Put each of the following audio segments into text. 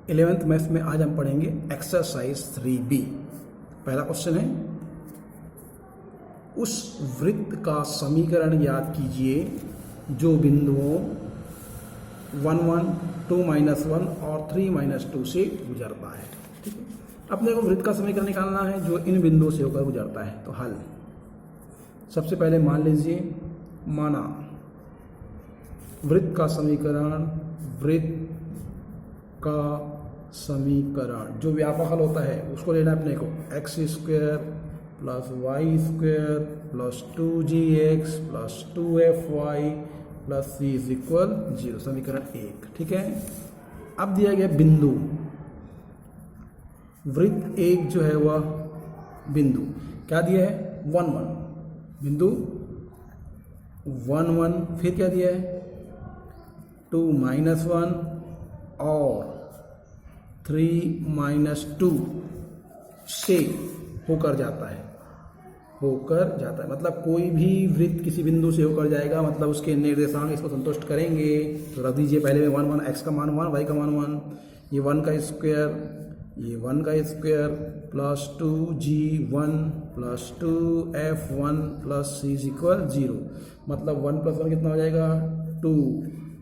11th maths में आज हम पढ़ेंगे एक्सरसाइज 3B। पहला क्वेश्चन है, उस वृत्त का समीकरण याद कीजिए जो बिंदुओं 1 1, 2 -1 और 3 -2 से गुजरता है। ठीक है, अपने को वृत्त का समीकरण निकालना है जो इन बिंदुओं से होकर गुजरता है। तो हल, सबसे पहले मान लीजिए, माना वृत्त का समीकरण जो व्यापक हल होता है उसको लेना है अपने को, x² + y² + 2gx + 2fy + c = 0, समीकरण 1। ठीक है, अब दिया गया बिंदु, वृत्त एक जो है वह बिंदु क्या दिया है, 1 1, बिंदु 1 1, फिर क्या दिया है 2 -1 और 3 -2 से होकर जाता है, मतलब कोई भी वृत्त किसी बिंदु से होकर जाएगा, मतलब उसके निर्देशांक इसको संतुष्ट करेंगे। तो रख दीजिए, पहले में 1 1, x का मान 1, y का मान 1, ये 1 का स्क्वायर, ये 1 का square plus 2g1 + 2f1 + c = 0, मतलब 1 + 1 कितना हो जाएगा 2,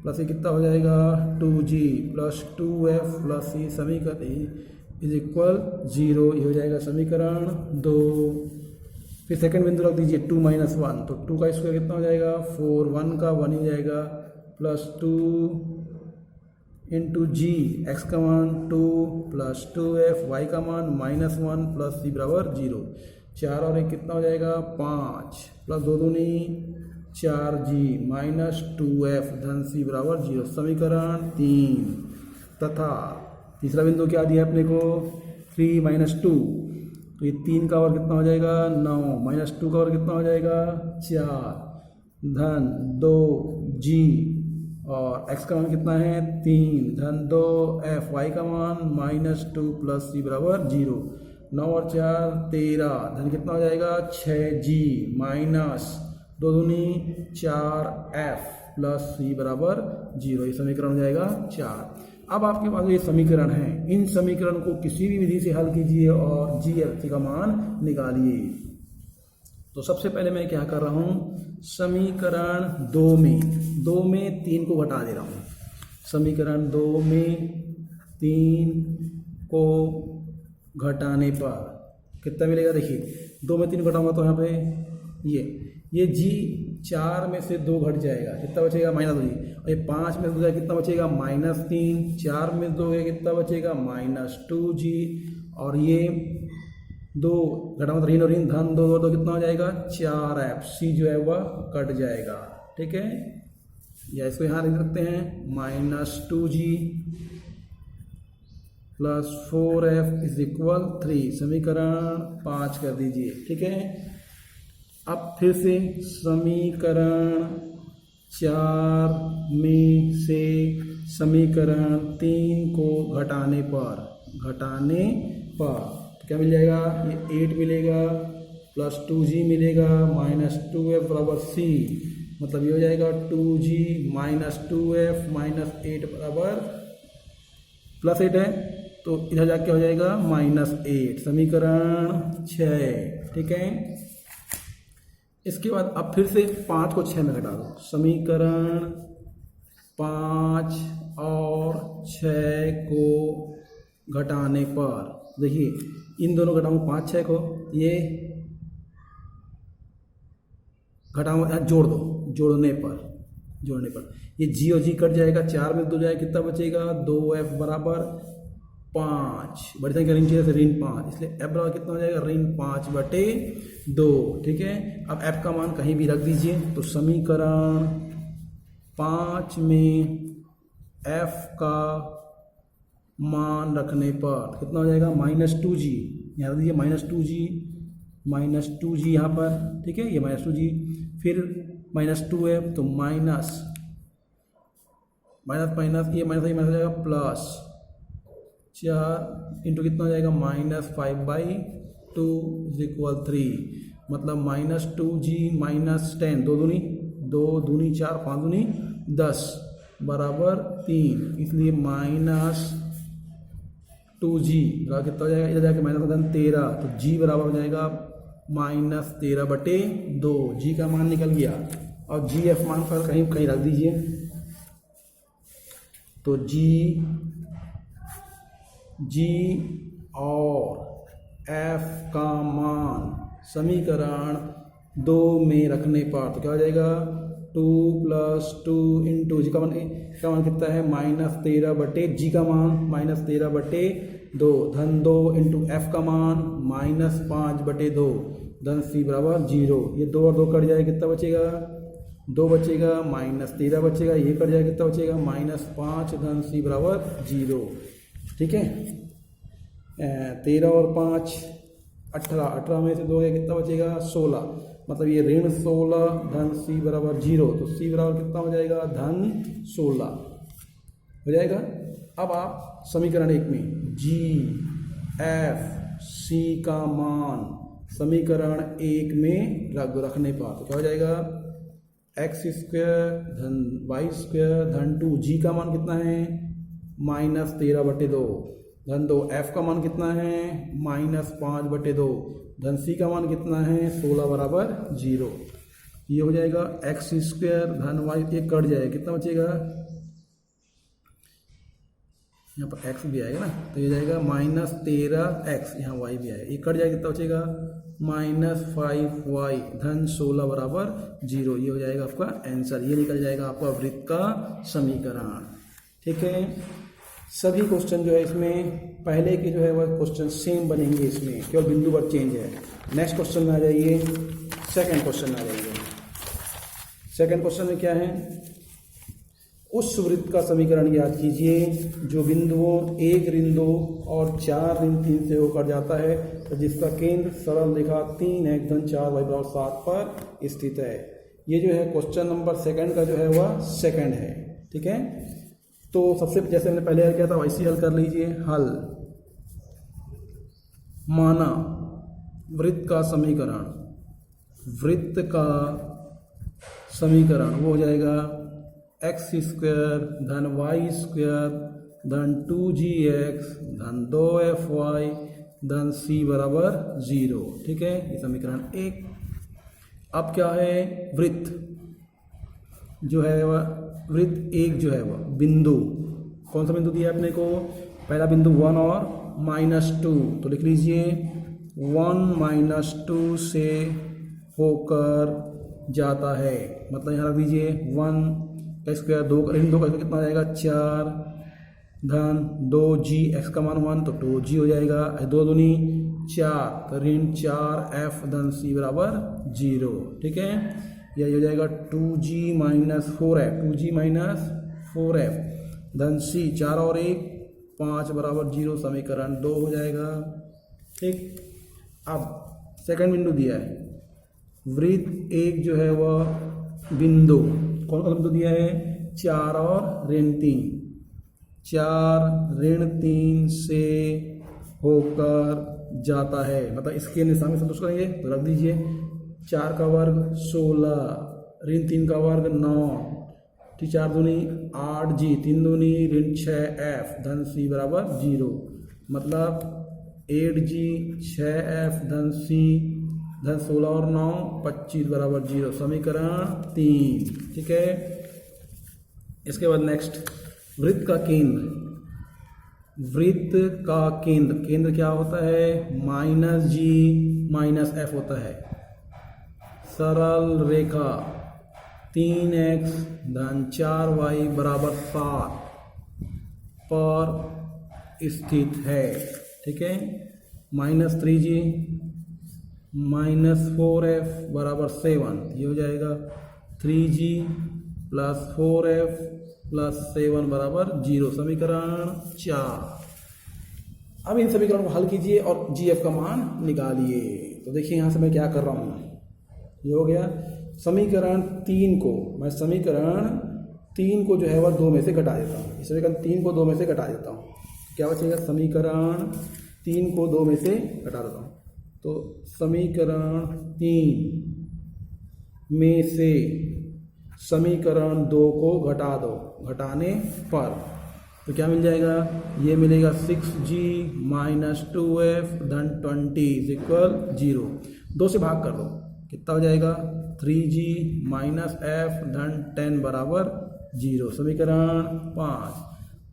प्लस ये कितना हो जाएगा 2g + 2f + c समीकरण = 0, ये हो जाएगा समीकरण 2। फिर सेकंड बिंदु रख दीजिए 2 -1, तो 2 का स्क्वायर कितना हो जाएगा 4, 1 का 1 ही जाएगा प्लस 2 × g, x का मान 2 + 2f, y का मान -1 + c = 0, 4 और 1 कितना हो जाएगा 5, प्लस 2 दूनी 4g - 2f धन c = 0, समीकरण 3। तथा तीसरा बिंदु क्या दिया अपने को 3 -2, तो ये 3 का वर्ग कितना हो जाएगा 9, -2 का वर्ग कितना हो जाएगा 4 धन 2g और x का मान कितना है 3 धन 2f, y का मान -2 + c = 0, 9 और 4 13 धन कितना हो जाएगा 6g - 2 दूनी 4f + c = 0, ये समीकरण हो जाएगा 4। अब आपके पास ये समीकरण है, इन समीकरण को किसी भी विधि से हल कीजिए और g का मान निकालिए। तो सबसे पहले मैं क्या कर रहा हूँ, समीकरण 2 में 3 को घटा दे रहा हूँ। समीकरण 2 में 3 को घटाने पर कितना मिलेगा, देखिए 2 में 3 घटाऊंगा तो यहाँ पे ये g 4 में से 2 घट जाएगा, कितना बचेगा -2g, और ये 5 में से 2 जाएगा कितना बचेगा -3, 4 में 2 है कितना बचेगा -2g, और ये 2 घटाऊंगा 3 और 3 धन 2 और 2 कितना हो जाएगा 4f, c जो है वह कट जाएगा। ठीक है, या इसको यहाँ लिख सकते हैं -2g + 4f = 3, समीकरण 5 कर दीजिए। ठीक है, अब फिर से समीकरण 4 में से समीकरण 3 को घटाने पर तो क्या मिल जाएगा, ये 8 मिलेगा प्लस 2g मिलेगा -2f = c, मतलब ये हो जाएगा 2g - 2f - 8 बराबर +8 है, तो इधर जाके हो जाएगा -8, समीकरण 6। ठीक है, इसके बाद अब फिर से 5 को 6 में घटा दो, समीकरण 5 और 6 को घटाने पर, देखिए इन दोनों घटाऊँ 5 6 को, ये घटाऊँ जोड़ दो, जोड़ने पर ये g और g कट जाएगा, 4 में 2 जाएगा कितना बचेगा 2f = 5, बड़ी संख्या ऋण चाहिए ऋण 5, इसलिए f बराबर कितना हो जाएगा ऋण 5/2। ठीक है, अब f का मान कहीं भी रख दीजिए, तो समीकरण 5 में f का मान रखने पर कितना हो जाएगा -2g, यहाँ रख दीजिए -2g यहाँ पर। ठीक है, ये -2g, फिर -2f, तो माइनस ये माइनस हो जाएगा प्लस 4 इंटू कितना हो जाएगा -5/2 = 3, मतलब -2g - 10, 2 दूनी 4, 5 दूनी 10 बराबर 3, इसलिए 2g बराबर कितना हो जाएगा, इधर जाके माइनस धन 13, तो g बराबर हो जाएगा -13/2। g का मान निकल गया और जी एफ मान पर कहीं कहीं रख दीजिए। तो जी और एफ का मान समीकरण 2 में रखने पर तो क्या हो जाएगा, 2 + 2 इंटू जी का मान कितना है, -13/, जी का मान -13/2 धन 2 इंटू एफ का मान -5/2 धन सी बराबर 0। ये 2 और 2 कट जाए, कितना बचेगा, 2 बचेगा, -13 बचेगा, ये कट जाए, कितना बचेगा, -5 धन सी बराबर 0। ठीक है, 13 और 5 18, 18 में से 2 गया, कितना बचेगा, 16, मतलब ये ऋण 16 धन सी बराबर 0। तो सी बराबर कितना हो जाएगा, धन 16 हो जाएगा। अब आप समीकरण 1 में जी एफ सी का मान समीकरण 1 में रखने पर तो क्या हो जाएगा, x² धन y² धन 2, जी का मान कितना है, -13/2 धन 2, एफ का मान कितना है, -5/2 धन सी का मान कितना है, 16 बराबर 0। ये हो जाएगा x² धन y, ये कट जाएगा, कितना बचेगा, यहाँ पर x भी आएगा ना, तो ये जाएगा -13x, यहाँ y भी आएगा, ये कट जाएगा, कितना बचेगा, -5y धन 16 बराबर 0। ये हो जाएगा आपका आंसर, ये निकल जाएगा आपका वृत्त का समीकरण। ठीक है, सभी क्वेश्चन जो है इसमें पहले के जो है वह क्वेश्चन सेम बनेंगे, इसमें केवल बिंदु पर चेंज है। नेक्स्ट क्वेश्चन में आ जाइए, सेकंड क्वेश्चन में आ जाइए। सेकंड क्वेश्चन में क्या है, उस वृत्त का समीकरण याद कीजिए जो बिंदुओं 1 ऋण 2 और 4 ऋण 3 से होकर जाता है, तो जिसका केंद्र सरल रेखा 3x धन 4y बराबर 7 पर स्थित है। ये जो है क्वेश्चन नंबर सेकंड का जो है वह सेकंड है। ठीक है, तो सबसे जैसे हमने पहले किया था वैसे हल कर लीजिए। हल, माना वृत्त का समीकरण वो हो जाएगा x² धन y² धन 2gx धन 2fy धन c बराबर 0। ठीक है, ये समीकरण 1। अब क्या है, वृत्त जो है वह वृत्त 1 जो है वह बिंदु, कौन सा बिंदु दिया अपने को, पहला बिंदु 1 और -2, तो लिख लीजिए 1 - 2 से होकर जाता है, मतलब यहाँ रख दीजिए 1 का स्क्वायर 2 ऋण 2 का कितना आ जाएगा, 4 धन 2g, x का मान 1 तो 2g हो जाएगा, 2 दूनी 4 तो ऋण 4f धन c बराबर 0। ठीक है, यह हो जाएगा 2g - 4f धन c, 4 और 1 5 बराबर 0, समीकरण 2 हो जाएगा। ठीक, अब सेकंड बिंदु दिया है, वृत्त 1 जो है वह बिंदु, कौन सा बिंदु दिया है, 4 और ऋण 3, 4 ऋण 3 से होकर जाता है, मतलब इसके निशान में संतुष्ट करेंगे तो रख दीजिए 4 का वर्ग 16 ऋण 3 का वर्ग 9, ठीक, 4 दूनी 8g, 3 दूनी ऋण 6f धन c बराबर 0, मतलब 8g 6f धन c धन 16 और 9 25 बराबर 0, समीकरण 3। ठीक है, इसके बाद नेक्स्ट, वृत्त का केंद्र क्या होता है, -g - f होता है। सरल रेखा 3x धन 4y बराबर 7 पर स्थित है। ठीक है, -3g -4f बराबर 7, ये हो जाएगा 3g + 4f + 7 बराबर 0, समीकरण 4। अब इन समीकरणों को हल कीजिए और gf का मान निकालिए। तो देखिए यहाँ से मैं क्या कर रहा हूँ, ये हो गया समीकरण 3 को, मैं समीकरण 3 को जो है वह 2 में से घटा देता हूँ, समीकरण 3 को 2 में से घटा देता हूँ, क्या बचेगा, समीकरण 3 को 2 में से घटा देता हूँ, तो समीकरण 3 में से समीकरण 2 को घटा दो, घटाने पर तो क्या मिल जाएगा, ये मिलेगा 6g माइनस 2f धन 20 इज इक्वल 0। 2 से भाग कर दो, कितना हो जाएगा 3g माइनस f धन 10 बराबर 0। समीकरण 5।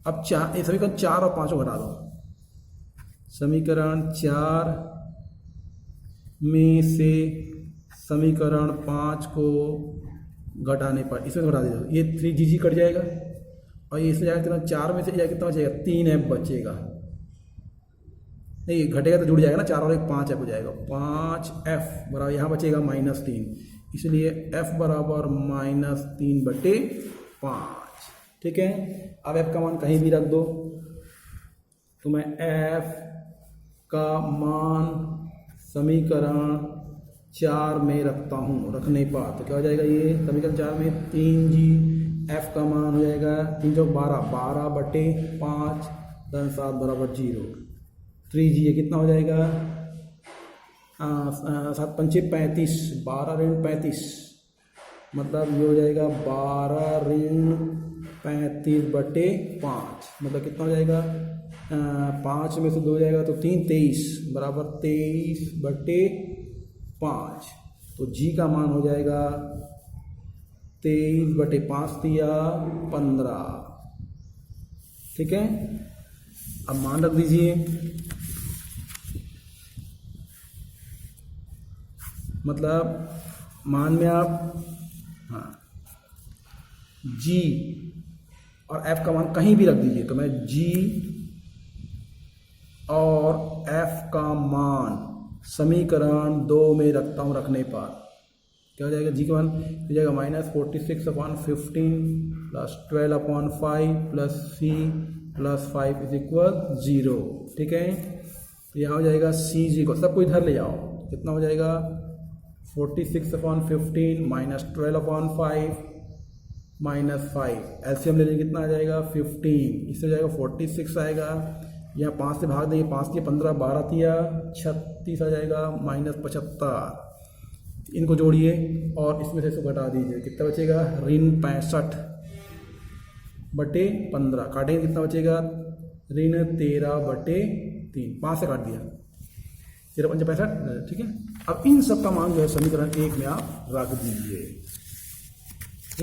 अब ये समीकरण 4 और 5 को घटा दो। समीकरण 4 में से समीकरण 5 को घटाने पर इसमें घटा दीजिए, ये 3g कट जाएगा और ये इससे जाएगा कितना, 4 में से जाएगा कितना बचेगा, 3f बचेगा। नहीं घटेगा तो जुड़ जाएगा ना, 4 और 1 5f हो जाएगा। 5f बराबर यहाँ बचेगा -3, इसलिए f बराबर -3/5। ठीक है, अब f का मान कहीं भी रख दो, तो मैं f का मान समीकरण 4 में रखता हूँ, रखने पर तो क्या हो जाएगा, ये समीकरण 4 में 3g f का मान हो जाएगा 3 चौक 12/5 धन 7 बराबर 0। 3g ये कितना हो जाएगा, 7 पंचे 35, 12 ऋण 35, मतलब ये हो जाएगा 12 ऋण 35/5, मतलब कितना हो जाएगा, 5 में से 2 जाएगा तो 3, 23 बराबर 23/5। तो g का मान हो जाएगा 23/5 दिया 15। ठीक है, अब मान रख दीजिए, मतलब मान में आप g और f का मान कहीं भी रख दीजिए, तो मैं g और f का मान समीकरण 2 में रखता हूँ, रखने पर क्या हो जाएगा, जी का मान हो जाएगा -46/15 plus 12/5 plus c plus 5 is equal 0। ठीक है, तो यहाँ हो जाएगा cg को सब कुछ इधर ले जाओ, कितना हो जाएगा 46/15 माइनस 12/5 माइनस 5, एलसीएम ले लीजिए, कितना आ जाएगा 15, इससे हो जाएगा 46 आएगा, यहाँ 5 से भाग देंगे, 5 दिया 15, 12 दिया 36 आ जाएगा -75। इनको जोड़िए और इसमें से इसको घटा दीजिए, कितना बचेगा ऋण 65/15, काटेंगे कितना बचेगा ऋण 13/3, 5 से काट दिया 13 पंचे 65। ठीक है, अब इन सब का मान जो है समीकरण 1 में आप रख दीजिए,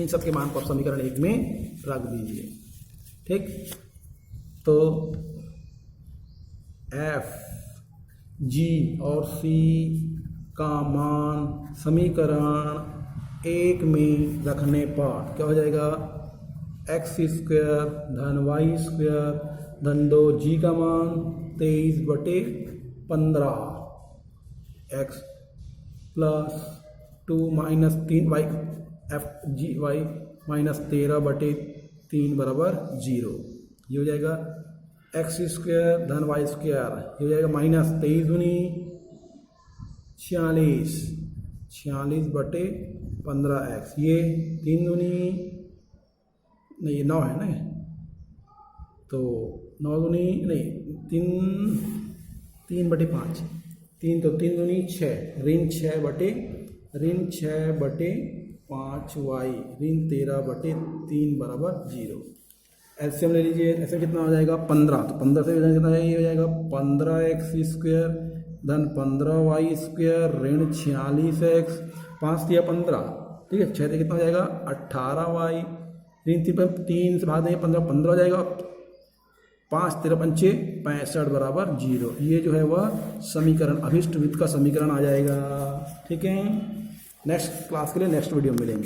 इन सब के मान को समीकरण 1 में रख दीजिए। ठीक, तो f, g और c का मान समीकरण 1 में रखने पर क्या हो जाएगा, x² धन y² धन 2g का मान 23/15 x plus 2 minus 3y f g y minus 13/3 बराबर 0। ये हो जाएगा x² धन y² ये हो जाएगा -23 दूनी 46, 46/15x, ये 3 दूनी नहीं, ये 9 है ना, तो 9 दूनी नहीं 3/5, 3 तो 3 दूनी 6, ऋण 6/5y ऋण 13/3 बराबर 0। एलसीएम ले लीजिए, ऐसे कितना हो जाएगा 15, तो 15 से कितना है, ये हो जाएगा 15x² धन 15y² ऋण 46x, 5 दिया 15, ठीक है, 6 से कितना हो जाएगा 18y ऋण 3 से भाग देंगे 15, 15 हो जाएगा, 5 13 पंचे 65 बराबर 0। ये जो है वह समीकरण अभिष्ट वृत्त का समीकरण आ जाएगा। ठीक है, नेक्स्ट क्लास के लिए नेक्स्ट वीडियो में मिलेंगे।